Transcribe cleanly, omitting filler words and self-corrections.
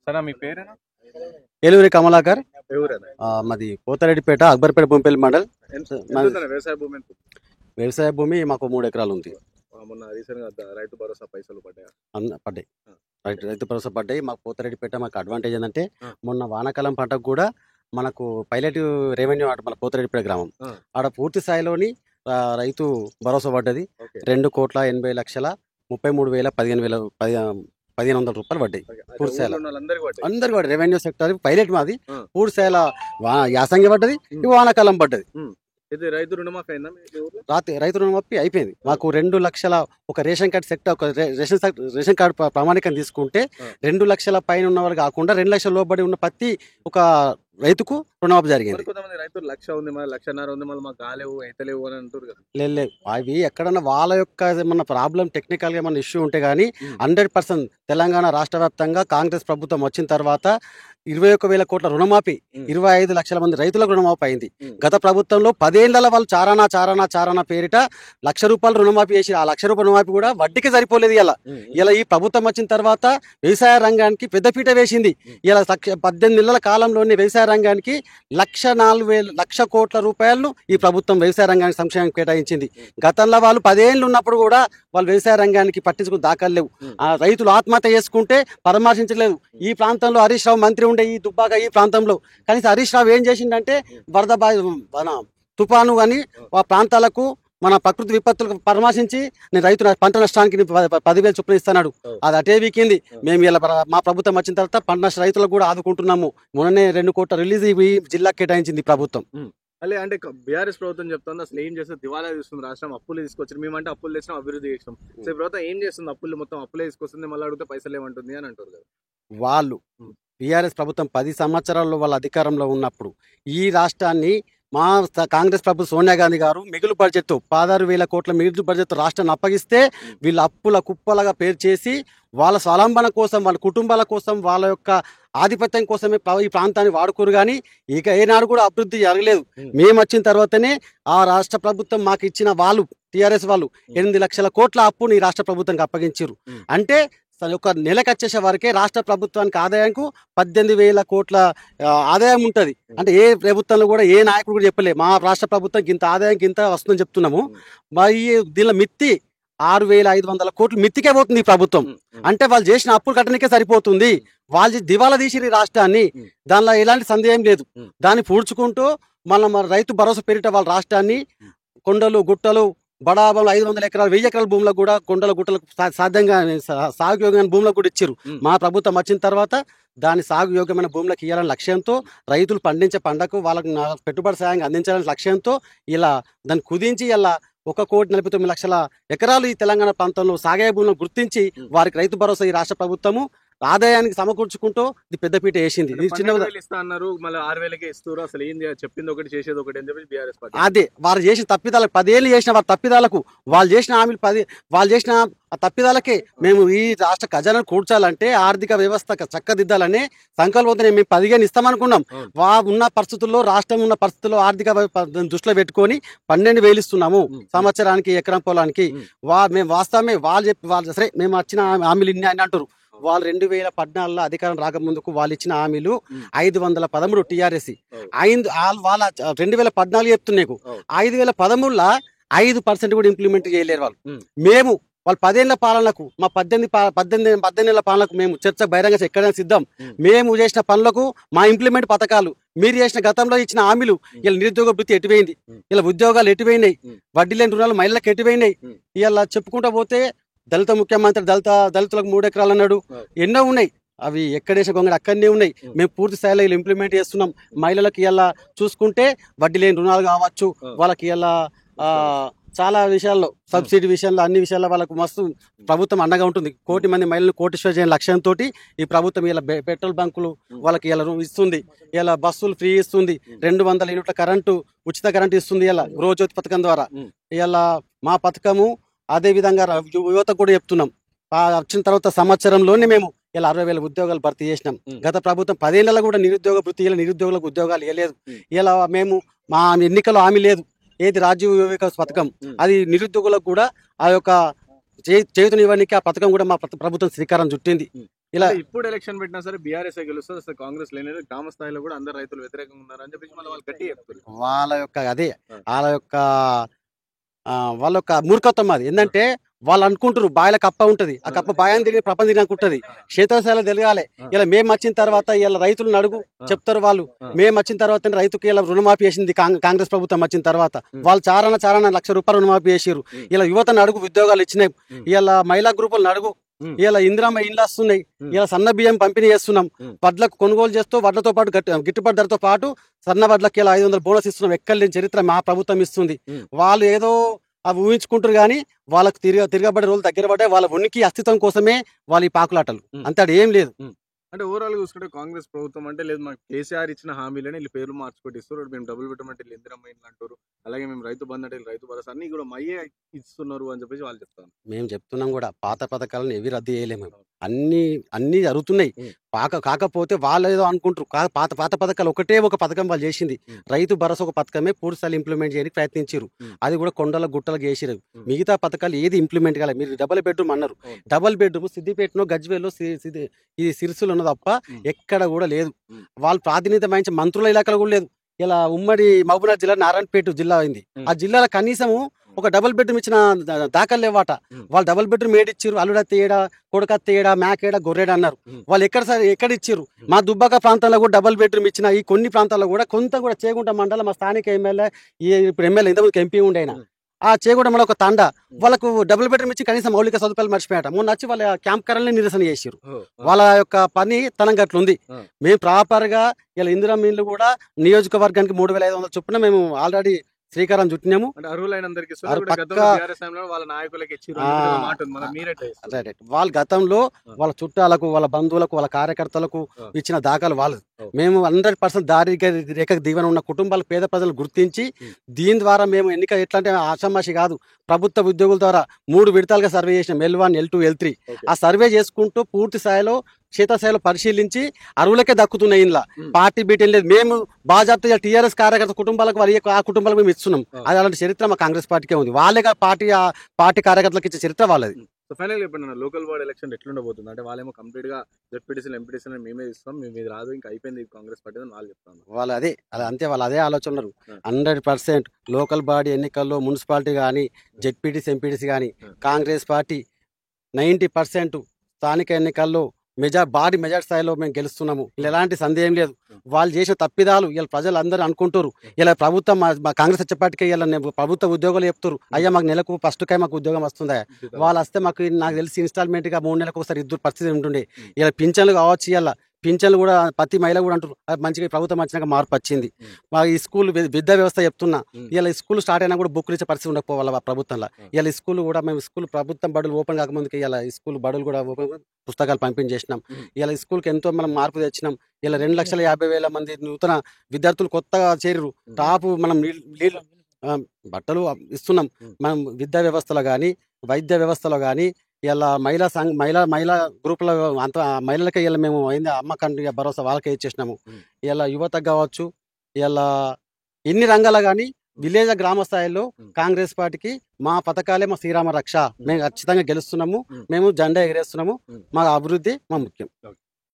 సరే మీ పేరేనా? ఏలూరి కమలాకర్. ఎవరేనా? మాది పోతారెడ్డిపేట, అక్బర్పేట బొంపల్లి మండల్. ఎంతుందన్న వ్యవసాయ భూమి ఎంత? వ్యవసాయ భూమి మాకు 3 ఎకరాలు ఉంది. మొన్న రీసెంట్ గా రైతు భరోసా పైసలు పడ్డాయా? పడ్డాయి. ఆ. రైతు భరోసా పడ్డాయి. మాకు పోతారెడ్డిపేట మాకు అడ్వాంటేజ్ ఏంటంటే ఆ. మొన్న వానాకాలం పంటకు కూడా మనకు పైలట్ రెవెన్యూ ఆట మన పోతారెడ్డిపేట గ్రామం ఆ. ఆడ పూర్తి స్థాయిలోని రైతు భరోసా పడ్డది. ఓకే. 2,80,15,000 రూపాయలు పడ్డాయి. ఓకే. అయితే పూర్తి స్థాయిలో ఊర్లో ఉన్న వాళ్ళందరికీ పడ్డాయి. అందరికి పడ్డాయి. రెవెన్యూ సెక్టర్ పైలట్ మాది. ఆ. పూర్తి స్థాయిలో యాసంగి పడ్డది, ఈ వానాకాలం పడ్డది. ఇది రైతు రుణమాఫీ అయిందా మీ ఊర్లో? రైతు రుణమాఫీ అయిపోయింది. మాకు 2 లక్షల ఒక రేషన్ కార్డ్ సెక్టర్, ఒక రేషన్ కార్డు ప్రామాణికం తీసుకుంటే 2 లక్షల పైన ఉన్న వాళ్ళు కాకుండా 2 లక్షల లోబడి ఉన్న ప్రతి ఒక రైతుకు రుణమాఫీ జరిగింది. మరి కొంతమంది రైతులు 1,00,000 ఉంది, మరి 1,50,000 ఉంది, మళ్ళీ మాకు కాలేవు అయితలేవు అని అంటారు కదా. లేదు, అవి ఎక్కడన్నా వాళ్ళ యొక్క ఏమన్నా ప్రాబ్లం టెక్నికల్ గా ఏమన్నా ఇష్యూ ఉంటే గానీ 100% తెలంగాణ రాష్ట్ర వ్యాప్తంగా కాంగ్రెస్ ప్రభుత్వం వచ్చిన తర్వాత 21,000 కోట్ల రుణమాఫీ, 25 లక్షల మంది రైతులకు రుణమాఫీ అయింది. గత ప్రభుత్వంలో 10 ఏళ్ల వాళ్ళు చారానా పేరిట ₹1,00,000 రుణమాఫీ చేసి ఆ ₹1,00,000 రుణమాఫీ కూడా వడ్డీకి సరిపోలేదు. ఇలా ఈ ప్రభుత్వం వచ్చిన తర్వాత వ్యవసాయ రంగానికి పెద్దపీట వేసింది. ఇలా 18 నెలల కాలంలోని వ్యవసాయ రంగానికి 1,04,000 కోట్ల రూపాయలను ఈ ప్రభుత్వం వ్యవసాయ రంగానికి సంక్షేమం కేటాయించింది. గతంలో వాళ్ళు 10 ఏళ్ళు ఉన్నప్పుడు కూడా వాళ్ళు వ్యవసాయ రంగానికి పట్టించుకుని దాఖలు లేవు. రైతులు ఆత్మహత్య చేసుకుంటే పరామర్శించలేదు. ఈ ప్రాంతంలో హరీష్ రావు మంత్రి ఉండే ఈ దుబ్బాక ఈ ప్రాంతంలో కనీసం హరీష్ రావు ఏం చేసిందంటే వరద తుఫాను అని ఆ ప్రాంతాలకు మన ప్రకృతి విపత్తులకు పరామర్శించి నేను రైతు పంట నష్టానికి 10,000 చొప్పున ఇస్తున్నాడు. అది అటే వీకింది. మేము ఇలా మా ప్రభుత్వం వచ్చిన తర్వాత పంట నష్ట రైతులకు కూడా ఆదుకుంటున్నాము. మొన్ననే 2 కోట్ల రిలీజ్ ఈ జిల్లాకు కేటాయించింది ప్రభుత్వం. అంటే బీఆర్ఎస్ ప్రభుత్వం చెప్తుంది అసలు ఏం చేస్తుంది, దివాలా తీస్తుంది రాష్ట్రం, అప్పులు తీసుకొచ్చారు. మేమంటే అప్పులు తెచ్చినాం, అభివృద్ధి చేసినాం. సో ఈ ప్రభుత్వం ఏం చేస్తుంది? అప్పులు మొత్తం అప్పులే తీసుకొస్తుంది, మళ్ళీ అడిగితే పైసలు ఏమంటుంది అని అంటారు కదా. వాళ్ళు టీఆర్ఎస్ ప్రభుత్వం 10 సంవత్సరాల్లో వాళ్ళ అధికారంలో ఉన్నప్పుడు ఈ రాష్ట్రాన్ని మా కాంగ్రెస్ ప్రభుత్వం సోనియా గాంధీ గారు మిగులు బడ్జెట్ 16,000 కోట్ల మిగులు బడ్జెట్ రాష్ట్రాన్ని అప్పగిస్తే వీళ్ళు అప్పుల కుప్పలుగా పేరు చేసి వాళ్ళ స్వలంబన కోసం, వాళ్ళ కుటుంబాల కోసం, వాళ్ళ యొక్క ఆధిపత్యం కోసమే ఈ ప్రాంతాన్ని వాడుకోరు. కానీ ఇక ఏనాడు కూడా అభివృద్ధి జరగలేదు. మేము వచ్చిన తర్వాతనే ఆ రాష్ట్ర ప్రభుత్వం మాకు ఇచ్చిన వాళ్ళు టీఆర్ఎస్ వాళ్ళు 8 లక్షల కోట్ల అప్పుని ఈ రాష్ట్ర ప్రభుత్వానికి అప్పగించారు. అంటే ఒక నెలకు వచ్చేసే వరకే రాష్ట్ర ప్రభుత్వానికి ఆదాయంకు 18,000 కోట్ల ఆదాయం ఉంటుంది. అంటే ఏ ప్రభుత్వంలో కూడా ఏ నాయకుడు కూడా చెప్పలే మా రాష్ట్ర ప్రభుత్వం ఇంత ఆదాయం ఇంత వస్తుందని చెప్తున్నాము. మరి దీనిలో మిత్తి 6,500 కోట్లు మిత్తికే పోతుంది ఈ ప్రభుత్వం. అంటే వాళ్ళు చేసిన అప్పులు కట్టడానికే సరిపోతుంది. వాళ్ళు దివాలా తీసిరు ఈ రాష్ట్రాన్ని, దానిలో ఎలాంటి సందేహం లేదు. దాన్ని పూడ్చుకుంటూ మన రైతు భరోసా పేరిట వాళ్ళ రాష్ట్రాన్ని కొండలు గుట్టలు బడాబాలు 500 ఎకరాలు 1000 ఎకరాల భూములకు కూడా కొండల గుట్టలకు సాధ్యంగా సాగు యోగ్యమైన భూములకు కూడా ఇచ్చారు. మా ప్రభుత్వం వచ్చిన తర్వాత దాని సాగు యోగ్యమైన భూములకు ఇవ్వాలని లక్ష్యంతో, రైతులు పండించే పంటకు వాళ్ళకు పెట్టుబడి సాయంగా అందించాలని లక్ష్యంతో ఇలా దాన్ని కుదించి ఇలా 1,49,00,000 ఎకరాలు ఈ తెలంగాణ ప్రాంతంలో సాగే భూములను గుర్తించి వారికి రైతు భరోసా ఈ రాష్ట్ర ప్రభుత్వము ఆదాయానికి సమకూర్చుకుంటూ ఇది పెద్దపీట వేసింది. అన్నారు మళ్ళీ 6,000కే ఇస్తారు. అసలు ఏంది చెప్పింది ఒకటి చేసేది ఒకటి అని చెప్పి బీఆర్ఎస్ పార్టీ అదే వారు చేసిన తప్పిదాలకు 10 ఏళ్ళు చేసిన వారి తప్పిదాలకు వాళ్ళు చేసిన హామీలు వాళ్ళు చేసిన ఆ తప్పిదాలకే మేము ఈ రాష్ట్ర ఖజానాను కూర్చాలంటే ఆర్థిక వ్యవస్థ చక్కదిద్దాలనే సంకల్పంతో మేము 15 ఇస్తామనుకున్నాం. ఉన్న పరిస్థితుల్లో రాష్ట్రం ఉన్న పరిస్థితుల్లో ఆర్థిక దృష్టిలో పెట్టుకొని 12,000 ఇస్తున్నాము సంవత్సరానికి ఎకరం పొలానికి. మేము వాస్తవమే వాళ్ళు సరే మేము వచ్చిన హామీలు ఇన్ని అని అంటారు. వాళ్ళు 2014లో అధికారం రాకముందుకు వాళ్ళు ఇచ్చిన హామీలు 513 టీఆర్ఎస్. వాళ్ళ 2014 చెప్తున్నాయి 5,013లో 5% కూడా ఇంప్లిమెంట్ చేయలేరు వాళ్ళు. మేము వాళ్ళు 10 ఏళ్ల పాలనకు మా 18 ఏళ్ల పాలనకు మేము చర్చ బహిరంగ ఎక్కడైనా సిద్ధం. మేము చేసిన పనులకు మా ఇంప్లిమెంట్ పథకాలు మీరు చేసిన గతంలో ఇచ్చిన హామీలు ఇలా నిరుద్యోగ వృత్తి ఎటువైంది, ఇలా ఉద్యోగాలు ఎటువైనాయి, వడ్డీ లేని రుణాలు మహిళలకు ఎటువైనాయి. ఇలా చెప్పుకుంటూ పోతే దళిత ముఖ్యమంత్రి దళితులకు 3 ఎకరాలు అన్నాడు. ఎన్నో ఉన్నాయి, అవి ఎక్కడేసే గొంగడి అక్కడనే ఉన్నాయి. మేము పూర్తి స్థాయిలో ఇలా ఇంప్లిమెంట్ చేస్తున్నాం. మహిళలకు ఇలా చూసుకుంటే వడ్డీ లేని రుణాలు కావచ్చు, వాళ్ళకి ఇలా చాలా విషయాల్లో సబ్సిడీ విషయంలో అన్ని విషయాల్లో వాళ్ళకు మస్తు ప్రభుత్వం అండగా ఉంటుంది. 1 కోటి మంది మహిళలను కోటీశ్వర చేయని లక్ష్యంతో ఈ ప్రభుత్వం ఇలా పెట్రోల్ బంకులు వాళ్ళకి ఇలా ఇస్తుంది, ఇలా బస్సులు ఫ్రీ ఇస్తుంది, 200 యూనిట్ల కరెంటు ఉచిత కరెంటు ఇస్తుంది ఇలా గృహజ్యోతి పథకం ద్వారా. ఇలా మా పథకము అదే విధంగా యువతకు కూడా చెప్తున్నాం. వచ్చిన తర్వాత సంవత్సరంలోనే మేము ఇలా 60,000 ఉద్యోగాలు భర్తీ చేసినాం. గత ప్రభుత్వం 10 ఏళ్లలో కూడా నిరుద్యోగ వృత్తి నిరుద్యోగులకు ఉద్యోగాలు ఇవ్వలేదు. ఇలా మేము మా ఎన్నికల్లో హామీ లేదు ఏది రాజీవ్ వికాస్ పథకం, అది నిరుద్యోగులకు కూడా ఆ యొక్క చేతునివ్వడానికి ఆ పథకం కూడా మా ప్రభుత్వం శ్రీకారం చుట్టింది. ఇలా అంటే ఇప్పుడు ఎలక్షన్ పెట్టినా సరే బీఆర్ఎస్ గెలుస్తుంది, అసలు కాంగ్రెస్ లేని గ్రామ స్థాయిలో కూడా అందరు రైతులు వ్యతిరేకంగా ఉన్నారని చెప్పేసి మళ్ళీ వాళ్ళు గట్టిగా చెప్తారు. వాళ్ళ యొక్క అదే వాళ్ళ యొక్క వాళ్ళ యొక్క మూర్ఖత్వం అది. ఏంటంటే వాళ్ళు అనుకుంటారు బాయిల కప్ప ఉంటది, ఆ కప్ప బాయాన్ని తిరిగి ప్రపంచం తిరిగి అనుకుంటది. క్షేత్రస్థాయిలో తెలియాలి. ఇలా మేము వచ్చిన తర్వాత ఇలా రైతులను అడుగు చెప్తారు వాళ్ళు. మేము వచ్చిన తర్వాత రైతుకి ఇలా రుణమాఫీ చేసింది కాంగ్రెస్ ప్రభుత్వం వచ్చిన తర్వాత. వాళ్ళు చారణ ₹1,00,000 రుణమాఫీ చేసారు. ఇలా యువతను అడుగు, ఉద్యోగాలు ఇచ్చినాయి. ఇలా మహిళా గ్రూపులను అడుగు, ఇలా ఇందిరమ్మ ఇండ్లు వస్తున్నాయి. ఇలా సన్న బియ్యం పంపిణీ చేస్తున్నాం. వడ్లకు కొనుగోలు చేస్తూ వడ్లతో పాటు గిట్టుబాటు ధరతో పాటు సన్న వడ్లకి ఇలా 500 బోనస్ ఇస్తున్నాం. ఎక్కడ లేని చరిత్ర మా ప్రభుత్వం ఇస్తుంది. వాళ్ళు ఏదో అవి ఊహించుకుంటారు కానీ వాళ్ళకు తిరగబడే రోజులు దగ్గర పడ్డాయి. వాళ్ళ ఉనికి అస్తిత్వం కోసమే వాళ్ళు ఈ పాకులాటలు, అంతే, ఏం లేదు. అంటే ఓవరాల్ చూసుకుంటే కాంగ్రెస్ ప్రభుత్వం అంటే లేదు, మాకు కేసీఆర్ ఇచ్చిన హామీలని వీళ్ళు పేర్లు మార్చుకుంటూ ఇస్తారు. మేము డబుల్ పెట్టమంటే ఇందిరమ్మ ఇండ్లు అంటారు, అలాగే మేము రైతు బంధు అంటే రైతు భరోసా అన్ని కూడా మయ్యే ఇస్తున్నారు అని చెప్పేసి వాళ్ళు చెప్తాను. మేము చెప్తున్నాం కూడా పాత పథకాలను ఏవి రద్దు చేయలేము. అన్ని జరుగుతున్నాయి. కాకపోతే వాళ్ళు ఏదో అనుకుంటారు పాత పథకాలు ఒకటే ఒక పథకం వాళ్ళు చేసింది. రైతు భరోసా ఒక పథకమే పూర్తిస్థాయి ఇంప్లిమెంట్ చేయడానికి ప్రయత్నించారు. అది కూడా కొండల గుట్టలకు చేసిరు. మిగతా పథకాలు ఏది ఇంప్లిమెంట్ కాలేదు. మీరు డబుల్ బెడ్రూమ్ అన్నారు. డబుల్ బెడ్రూమ్ సిద్దిపేటనో గజ్వేల్లో ఇది సిరిసిలో ఉన్న తప్ప ఎక్కడ కూడా లేదు. వాళ్ళు ప్రాతినిధ్యం వహించే మంత్రుల ఇలాకాలో కూడా లేదు. ఇలా ఉమ్మడి మహబూబ్నగర్ జిల్లా నారాయణపేట జిల్లా అయింది. ఆ జిల్లాలో కనీసము ఒక డబుల్ బెడ్రూమ్ ఇచ్చిన దాఖలు లేవాట. వాళ్ళు డబుల్ బెడ్రూమ్ ఏడిచ్చారు, అల్లుడత్త ఏడా, కొడుకత్త ఏడా, మేకేడా, గొర్రెడా అన్నారు. వాళ్ళు ఎక్కడ ఇచ్చారు? మా దుబ్బాక ప్రాంతంలో కూడా డబుల్ బెడ్రూమ్ ఇచ్చిన ఈ కొన్ని ప్రాంతాల్లో కూడా కొంత కూడా చేగుంట మండలం మా స్థానిక ఎమ్మెల్యే, ఇప్పుడు ఎమ్మెల్యే ఇంతకుముందు ఎంపీ ఉండేనా, ఆ చేగుంట మన ఒక తండ వాళ్ళకు డబుల్ బెడ్రూమ్ ఇచ్చి కనీసం మౌలిక సదుపాయాలు మర్చిపోయాట. మొన్న వచ్చి వాళ్ళ క్యాంప్ కరెంట్ని నిరసన చేసారు. వాళ్ళ యొక్క పని తనంగట్లుంది. మేము ప్రాపర్ గా ఇలా ఇందిరమ్మ ఇల్లు కూడా నియోజకవర్గానికి 3,500 చొప్పున మేము ఆల్రెడీ శ్రీకారం చుట్టినాము. వాళ్ళ గతంలో వాళ్ళ చుట్టాలకు, వాళ్ళ బంధువులకు, వాళ్ళ కార్యకర్తలకు ఇచ్చిన దాఖలు వాళ్ళు. మేము 100% దారిరేఖకు దీవెన ఉన్న కుటుంబాలు, పేద ప్రజలు గుర్తించి దీని ద్వారా మేము ఎన్నిక ఎట్లా అంటే ఆషామాషి కాదు, ప్రభుత్వ ఉద్యోగుల ద్వారా 3 విడతలుగా సర్వే చేసినాం. L1, L2, L3. ఆ సర్వే చేసుకుంటూ పూర్తి స్థాయిలో క్షేత్రస్థాయిలో పరిశీలించి అరువులకే దక్కుతున్నాయి. ఇంట్లో పార్టీ బీటీఎం లేదు. మేము బాజాప్తా టీఆర్ఎస్ కార్యకర్త కుటుంబాలకు ఆ కుటుంబాలకు మేము ఇస్తున్నాం. అది అలాంటి చరిత్ర మా కాంగ్రెస్ పార్టీకే ఉంది. వాళ్ళే పార్టీ కార్యకర్తలకు ఇచ్చే చరిత్ర వాళ్ళది. ఫైనల్ చెప్పండి, లోకల్ బాడీ ఎలక్షన్ ఎట్లుండబోతుంది? అంటే వాళ్ళేమో కంప్లీట్ గా జెడ్పీటీసీలు, ఎంపీటీసీలు మేమే ఇస్తాం, మేము రాదు, ఇంకా అయిపోయింది కాంగ్రెస్ పార్టీ అని వాళ్ళు చెప్తాను. వాళ్ళు అంతే, వాళ్ళు అదే ఆలోచనలు. 100% లోకల్ బాడీ ఎన్నికల్లో మున్సిపాలిటీ కానీ, జెడ్పీటీసీ, ఎంపీటీసీ కానీ కాంగ్రెస్ పార్టీ 90% స్థానిక ఎన్నికల్లో భారీ మెజార్టీ స్థాయిలో మేము గెలుస్తున్నాము. ఇలా ఎలాంటి సందేహం లేదు. వాళ్ళు చేసిన తప్పిదాలు ఇలా ప్రజలు అందరూ అనుకుంటారు. ఇలా ప్రభుత్వం మా కాంగ్రెస్ వచ్చేపాటికి ఇలా ప్రభుత్వ ఉద్యోగాలు చెప్తారు, అయ్యా మాకు నెలకు ఫస్ట్కే మాకు ఉద్యోగం వస్తుందా. వాళ్ళు వస్తే నాకు తెలిసి ఇన్స్టాల్మెంట్గా 3 నెలలకు ఒకసారి ఇద్దరు పరిస్థితి ఉంటుండే. ఇలా పింఛన్లు కావచ్చు, ఇలా పింఛన్లు కూడా ప్రతి మహిళ కూడా అంటారు మంచిగా ప్రభుత్వం వచ్చినాక మార్పు వచ్చింది. మా ఈ స్కూల్ విద్యా వ్యవస్థ చెప్తున్నా, ఇలా స్కూల్ స్టార్ట్ అయినా కూడా బుక్లు ఇచ్చే పరిస్థితి ఉండకపోవాలి ప్రభుత్వంలో. ఇలా స్కూల్ కూడా మేము ప్రభుత్వం బడులు ఓపెన్ కాకముందుకి ఇలా స్కూల్ బడులు కూడా ఓపెన్ పుస్తకాలు పంపిణీ చేసినాం. ఇలా స్కూల్కి ఎంతో మనం మార్పు తెచ్చినాం. ఇలా 2,50,000 మంది నూతన విద్యార్థులు కొత్తగా చేరు. టాప్ మనం నీళ్ళు బట్టలు ఇస్తున్నాం. మనం విద్యా వ్యవస్థలో కానీ, వైద్య వ్యవస్థలో కానీ, ఇలా మహిళా గ్రూపుల అంత మహిళలకే ఇలా మేము అయింది అమ్మకండి భరోసా వాళ్ళకే ఇచ్చేసినాము. ఇలా యువత కావచ్చు, ఇలా ఎన్ని రంగాల కానీ విలేజ్ గ్రామ స్థాయిలో కాంగ్రెస్ పార్టీకి మా పథకాలే మా శ్రీరామ రక్ష. మేము ఖచ్చితంగా గెలుస్తున్నాము. మేము జెండా ఎగరేస్తున్నాము. మా అభివృద్ధి మా ముఖ్యం.